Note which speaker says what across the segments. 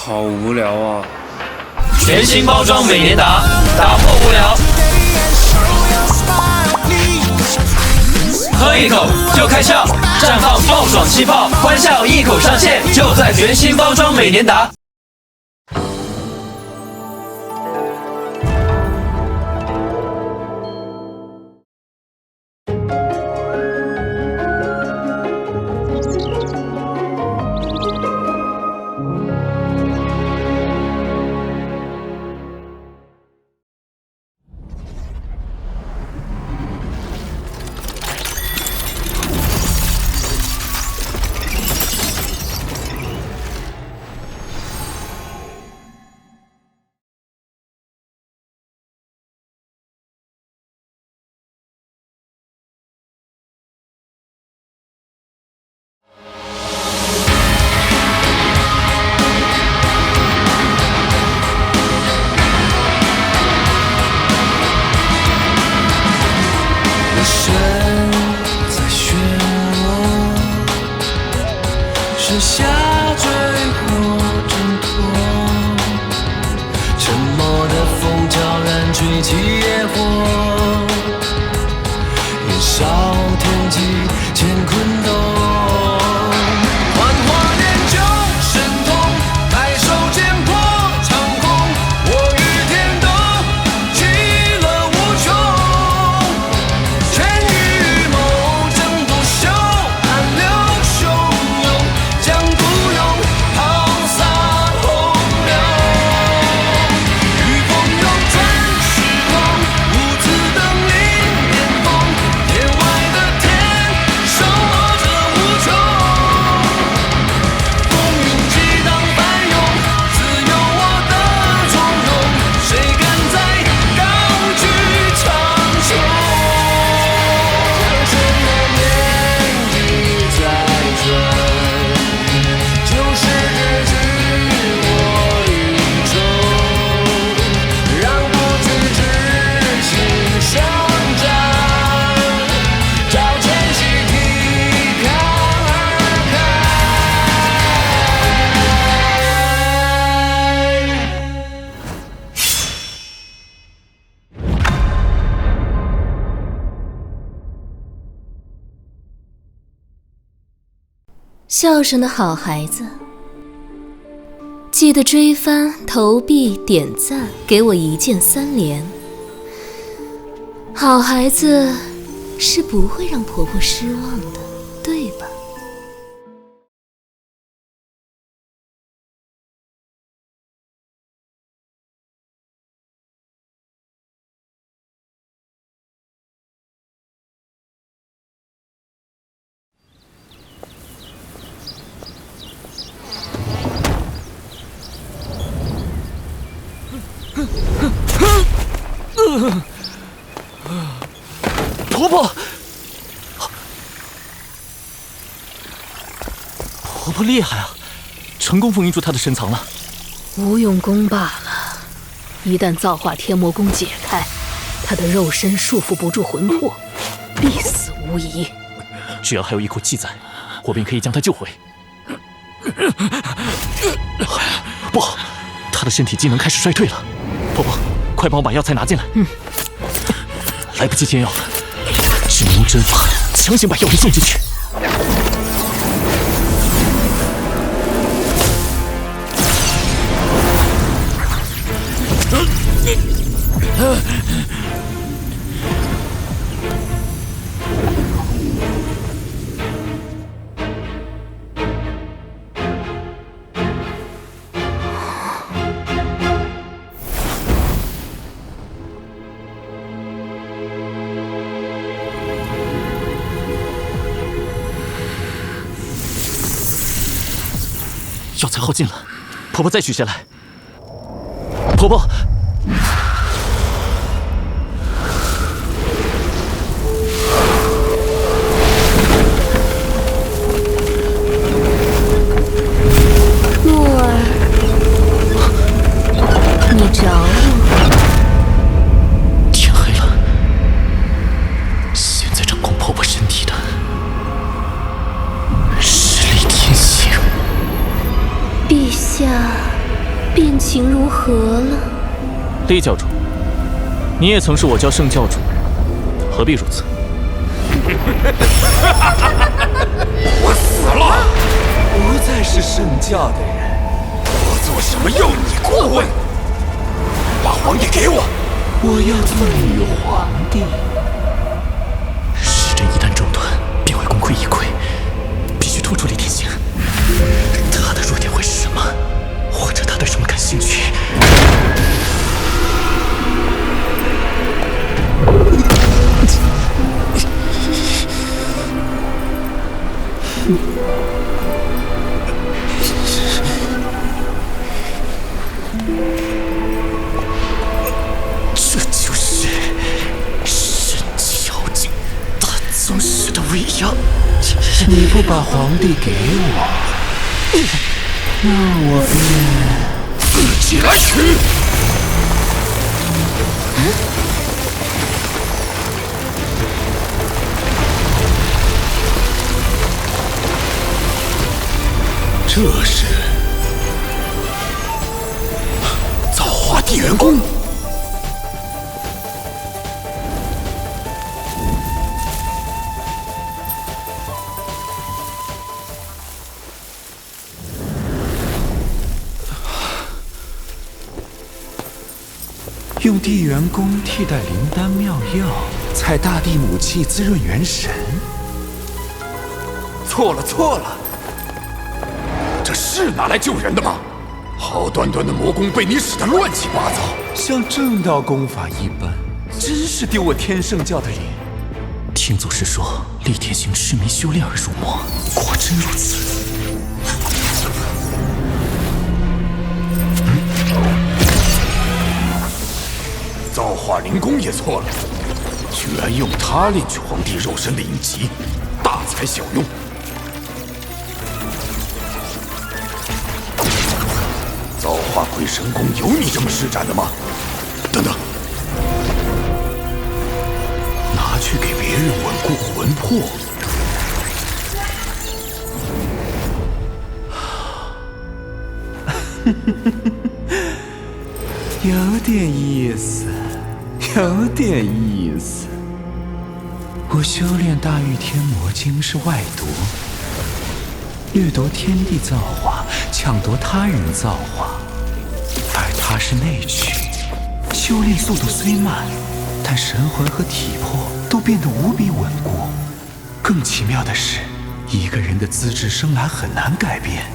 Speaker 1: 好无聊啊！
Speaker 2: 全新包装每年打，打破无聊。喝一口就开窍，绽放爆爽气泡，欢笑一口上线，就在全新包装每年打。
Speaker 3: 是下坠或挣脱，沉默的风悄然吹起野火，年少天际乾坤动，幻化研究神通，抬手剑破长空，我与天斗，其乐无穷，权与谋争不休，暗流汹涌，将孤勇抛洒洪流，御风涌转时空，无字登临巅峰，天外的天，守候着无穷，风云激荡翻涌，自有我的从容，谁敢再高举长袖？让什么年纪在转，就是日我与众，让不屈之心上涨，照晨曦体看而
Speaker 4: 孝顺的好孩子，记得追番、投币、点赞，给我一键3连。好孩子是不会让婆婆失望的，对吧？
Speaker 2: 婆婆，婆婆厉害啊，成功封印住她的深藏了。
Speaker 4: 无用功罢了。一旦造化天魔功解开，她的肉身束缚不住魂魄，必死无疑。
Speaker 2: 只要还有一口气在，我便可以将她救回。不好，她的身体机能开始衰退了。婆婆，快帮我把药材拿进来。来不及煎药了，只能用针法强行把药片送进去。药材耗尽了，婆婆再取下来。婆婆，
Speaker 4: 木儿，你找我？
Speaker 2: 天黑了，现在掌控婆婆身体的是李天行。
Speaker 4: 陛下变情如何了？
Speaker 2: 厉教主，你也曾是我教圣教主，何必如此？
Speaker 1: 我死了，不再是圣教的人，我做什么要你过问？把皇帝给我，我要做女皇帝。
Speaker 2: 时针一旦中断，便会功亏一篑，必须拖住厉天行。他的弱点会是什么？或者他对什么感兴趣？这就是神教境大宗师的威压。
Speaker 1: 你不把皇帝给我，那我便自己来取。这是造化地元功。用地元功替代灵丹妙药，采大地母气滋润元神。错了，错了。这是拿来救人的吗？好端端的魔功被你使得乱七八糟，像正道功法一般，真是丢我天圣教的脸。
Speaker 2: 听祖师说，厉天行痴迷修炼而入魔，果真如此。
Speaker 1: 造化灵功也错了，居然用它炼取皇帝肉身的隐疾，大材小用。造化鬼神功有你这么施展的吗？等等，拿去给别人稳固魂魄。有点意思，有点意思。我修炼大御天魔经是外夺，掠夺天地造化，抢夺他人造化，而他是内取。修炼速度虽慢，但神魂和体魄都变得无比稳固。更奇妙的是，一个人的资质生来很难改变，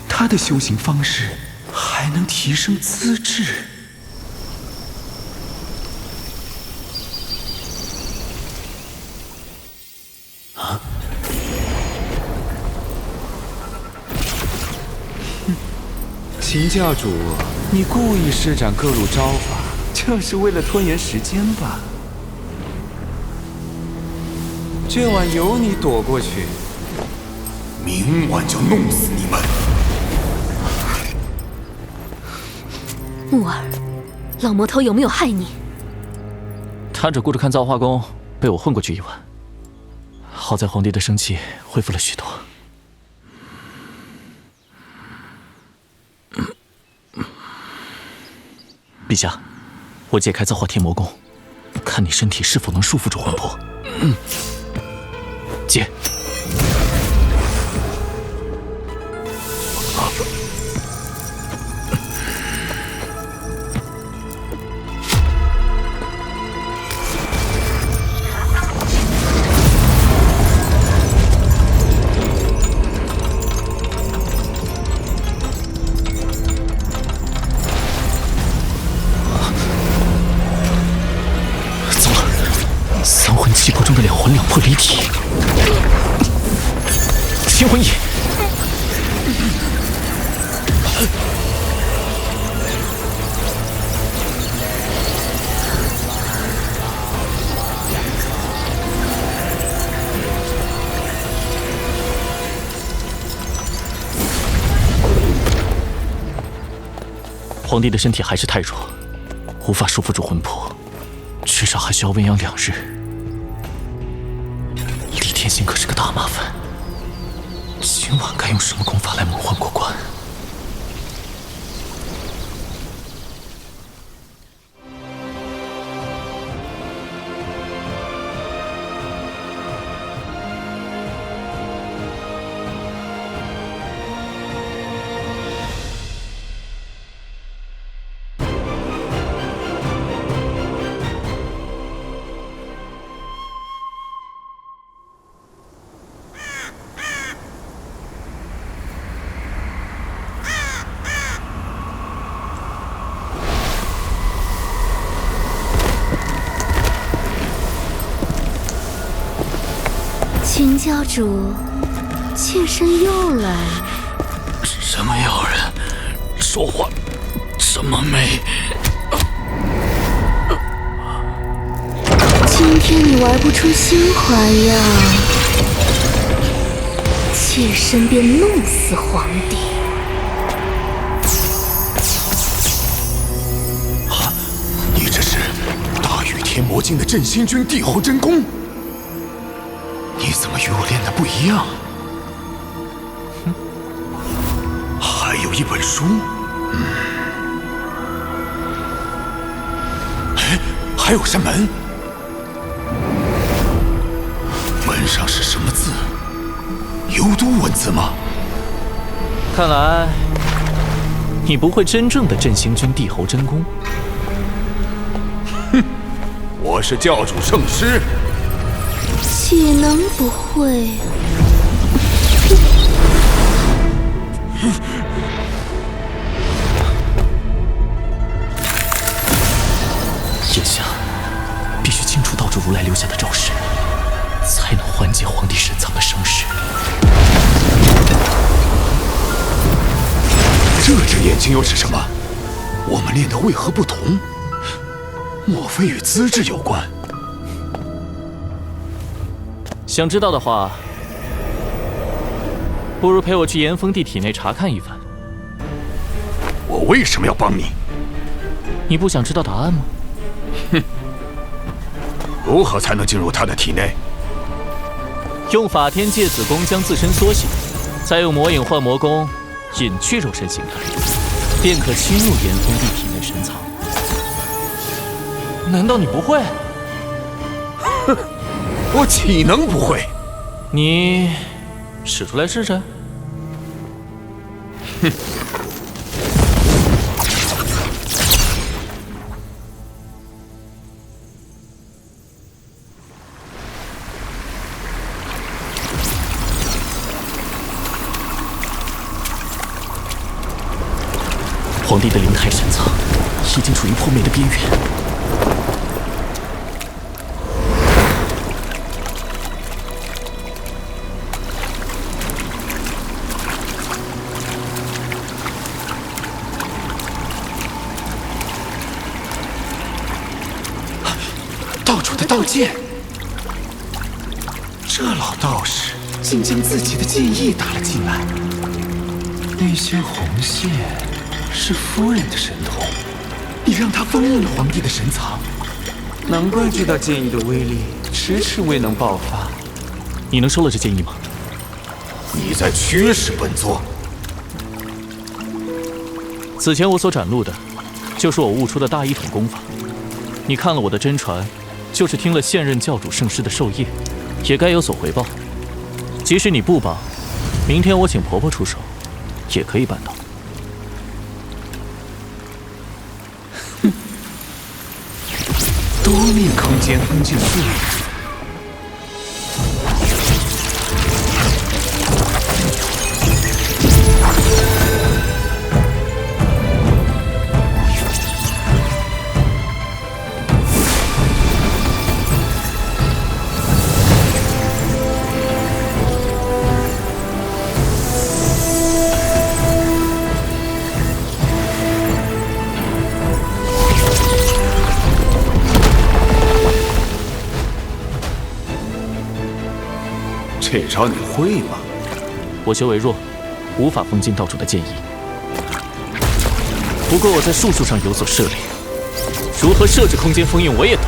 Speaker 1: 他的修行方式还能提升资质。秦教主，你故意施展各路招法，就是为了拖延时间吧？这晚由你躲过去，明晚就弄死你们！
Speaker 4: 木儿，老魔头有没有害你？
Speaker 2: 他只顾着看造化功，被我混过去一晚。好在皇帝的生气恢复了许多。陛下，我解开造化天魔功，看你身体是否能束缚住魂魄。解。气魄中的两魂两魄离体，天魂眼。皇帝的身体还是太弱，无法束缚住魂魄，至少还需要温养2日。天行可是个大麻烦，今晚该用什么功法来蒙混过关？
Speaker 4: 教主，妾身又来。
Speaker 2: 什么妖人？说话这么美？
Speaker 4: 今天你玩不出新花样，妾身便弄死皇帝。
Speaker 1: 你这是大禹天魔境的镇心君帝侯真功？你怎么与我练的不一样？还有一本书，哎，还有扇门，门上是什么字？幽都文字吗？
Speaker 2: 看来你不会真正的镇心君帝侯真功。
Speaker 1: 我是教主圣师，
Speaker 4: 岂能不会？
Speaker 2: 眼下必须清除道主如来留下的招式，才能缓解皇帝深藏的伤势。
Speaker 1: 这只眼睛又是什么？我们练的为何不同？莫非与资质有关？
Speaker 2: 想知道的话，不如陪我去炎峰帝体内查看一番。
Speaker 1: 我为什么要帮你？
Speaker 2: 你不想知道答案吗？
Speaker 1: 如何才能进入他的体内？
Speaker 2: 用法天芥子功将自身缩小，再用魔影幻魔功隐去肉身形态，便可侵入炎峰帝体内深藏。难道你不会？
Speaker 1: 哼，我岂能不会？
Speaker 2: 你使出来试试。
Speaker 1: 哼。
Speaker 2: 皇帝的灵态深藏已经处于破灭的边缘。
Speaker 1: 道主的道剑，这老道士竟将自己的剑意打了进来。那些红线是夫人的神通，你让他封印了皇帝的神藏，难怪这道剑意的威力迟迟未能爆发。
Speaker 2: 你能收了这剑意吗？
Speaker 1: 你在驱使本座。
Speaker 2: 此前我所展露的，就是我悟出的大一统功法。你看了我的真传，就是听了现任教主圣师的授业，也该有所回报。即使你不帮，明天我请婆婆出手，也可以办到。
Speaker 1: 多面空间封禁术。这招你会吗？
Speaker 2: 我修为弱，无法封禁道主的剑意。不过我在术数上有所涉猎，如何设置空间封印我也懂。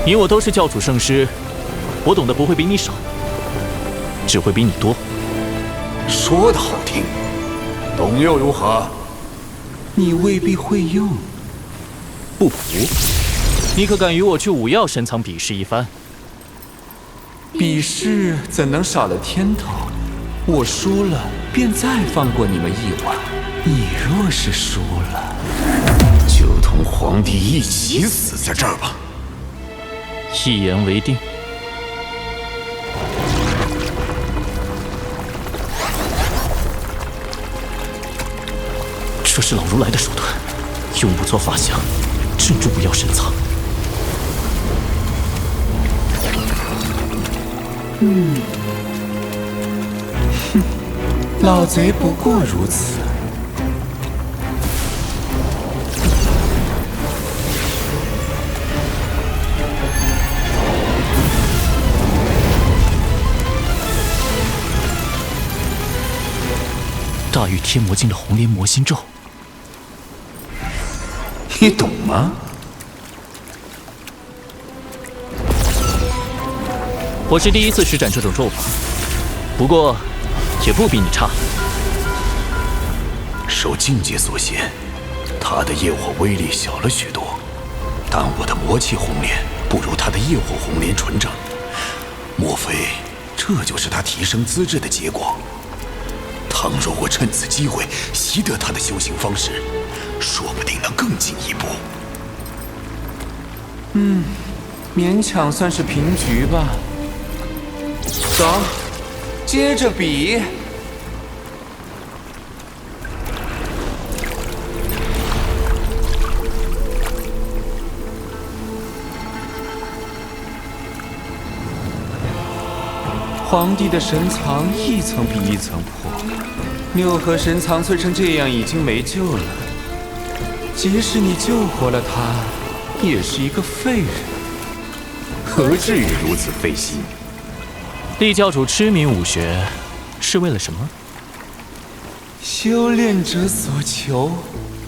Speaker 2: 你我都是教主圣师，我懂得不会比你少，只会比你多。
Speaker 1: 说的好听，懂又如何？你未必会用。
Speaker 2: 不服？你可敢与我去五曜深藏比试一番？
Speaker 1: 比试怎能少了天头？我输了，便再放过你们一晚。你若是输了，就同皇帝一起死在这儿吧。
Speaker 2: 一言为定。这是老如来的手段，用不错法相镇住五曜深藏。
Speaker 1: 老贼不过如此。
Speaker 2: 大玉天魔境的红莲魔心咒，
Speaker 1: 你懂吗？
Speaker 2: 我是第一次施展这种咒法，不过也不比你差。
Speaker 5: 受境界所限，他的业火威力小了许多，但我的魔气红莲不如他的业火红莲纯正。莫非这就是他提升资质的结果？倘若我趁此机会习得他的修行方式，说不定能更进一步。
Speaker 1: 勉强算是平局吧。走，接着比。皇帝的神藏一层比一层破，六合神藏碎成这样已经没救了。即使你救活了他，也是一个废人。
Speaker 5: 何至于如此费心？
Speaker 2: 厉教主痴迷武学，是为了什么？
Speaker 1: 修炼者所求，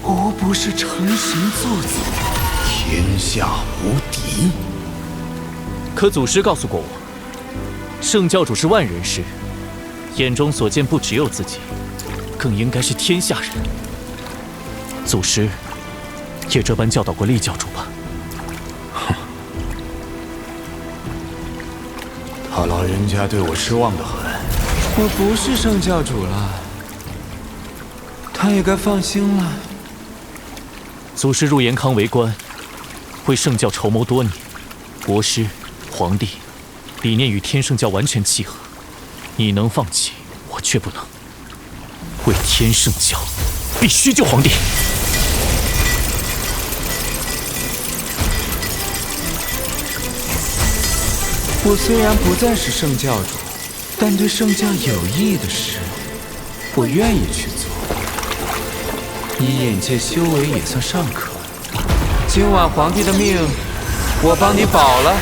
Speaker 1: 无不是成神作祖。
Speaker 5: 天下无敌。
Speaker 2: 可祖师告诉过我，圣教主是万人师，眼中所见不只有自己，更应该是天下人。祖师也这般教导过厉教主吧？
Speaker 5: 他老人家对我失望得很。
Speaker 1: 我不是圣教主了，他也该放心了。
Speaker 2: 祖师入延康为官，为圣教筹谋多年，国师、皇帝理念与天圣教完全契合，你能放弃，我却不能。为天圣教，必须救皇帝。
Speaker 1: 我虽然不再是圣教主，但对圣教有益的事，我愿意去做。以眼界修为也算尚可。今晚皇帝的命，我帮你保了。